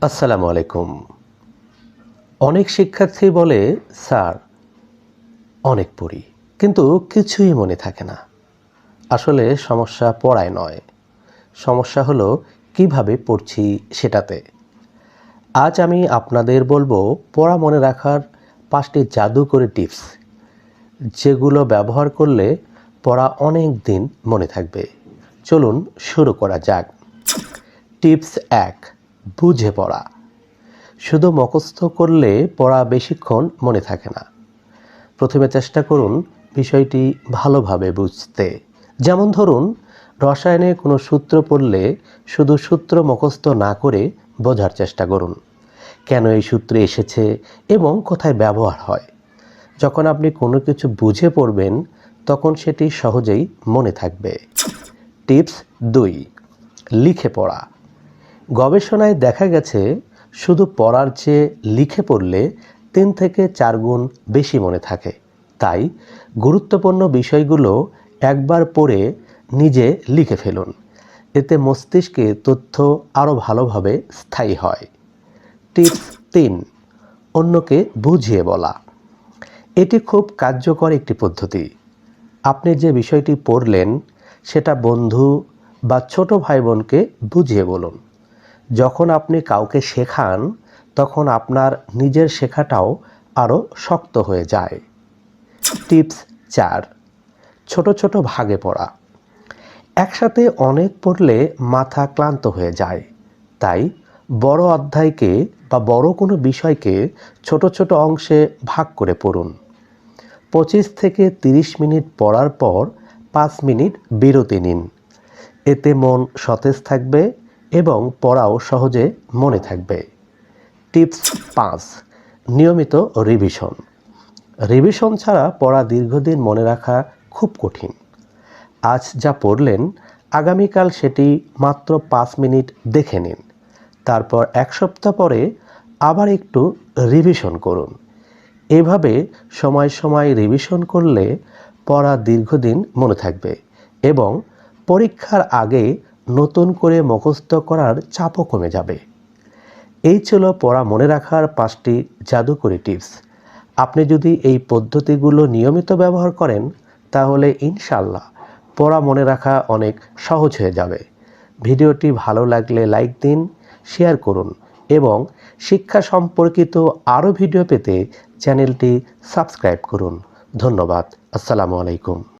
আসসালামু আলাইকুম। অনেক শিক্ষার্থী বলে, স্যার অনেক পড়ি কিন্তু কিছুই মনে থাকে না। আসলে সমস্যা পড়ায় নয়, সমস্যা হলো কিভাবে পড়ছি সেটাতে। আজ আমি আপনাদের বলবো পড়া মনে রাখার 5টি জাদুকরী টিপস, যেগুলো ব্যবহার করলে পড়া অনেক দিন মনে থাকবে। চলুন শুরু করা যাক। টিপস 1, বুঝে পড়া। শুধু মুখস্থ করলে পড়া বেশিক্ষণ মনে থাকে না। প্রথমে চেষ্টা করুন বিষয়টি ভালোভাবে বুঝতে। যেমন ধরুন, রসায়নে কোনো সূত্র পড়লে শুধু সূত্র মুখস্থ না করে বোঝার চেষ্টা করুন কেন এই সূত্রে এসেছে এবং কোথায় ব্যবহার হয়। যখন আপনি কোনো কিছু বুঝে পড়বেন তখন সেটি সহজেই মনে থাকবে। টিপস 2, লিখে পড়া। গবেষণায় দেখা গেছে শুধু পড়ার চেয়ে লিখে পড়লে 3 থেকে 4 গুণ বেশি মনে থাকে। তাই গুরুত্বপূর্ণ বিষয়গুলো একবার পড়ে নিজে লিখে ফেলুন। এতে মস্তিষ্কে তথ্য আরও ভালোভাবে স্থায়ী হয়। টিপস 3, অন্যকে বুঝিয়ে বলা। এটি খুব কার্যকর একটি পদ্ধতি। আপনি যে বিষয়টি পড়লেন সেটা বন্ধু বা ছোট ভাই বোনকে বুঝিয়ে বলুন। যখন আপনি কাউকে শেখান তখন আপনার নিজের শেখাটাও আরও শক্ত হয়ে যায়। টিপস 4, ছোট ছোট ভাগে পড়া। একসাথে অনেক পড়লে মাথা ক্লান্ত হয়ে যায়। তাই বড় অধ্যায়কে বা বড় কোনো বিষয়কে ছোট ছোট অংশে ভাগ করে পড়ুন। 25 থেকে 30 মিনিট পড়ার পর 5 মিনিট বিরতি নিন। এতে মন সতেজ থাকবে এবং পড়াও সহজে মনে থাকবে। টিপস 5, নিয়মিত রিভিশন। রিভিশন ছাড়া পড়া দীর্ঘদিন মনে রাখা খুব কঠিন। আজ যা পড়লেন আগামীকাল সেটি মাত্র 5 মিনিট দেখে নিন। তারপর 1 সপ্তাহ পরে আবার একটু রিভিশন করুন। এভাবে সময় সময় রিভিশন করলে পড়া দীর্ঘদিন মনে থাকবে এবং পরীক্ষার আগে নতুন করে মুখস্থ করার চাপও কমে যাবে। এই ছিল পড়া মনে রাখার 5টি জাদুকরী টিপস। আপনি যদি এই পদ্ধতিগুলো নিয়মিত ব্যবহার করেন তাহলে ইনশাআল্লাহ পড়া মনে রাখা অনেক সহজ হয়ে যাবে। ভিডিওটি ভালো লাগলে লাইক দিন, শেয়ার করুন এবং শিক্ষা সম্পর্কিত আরও ভিডিও পেতে চ্যানেলটি সাবস্ক্রাইব করুন। ধন্যবাদ। আসসালামু আলাইকুম।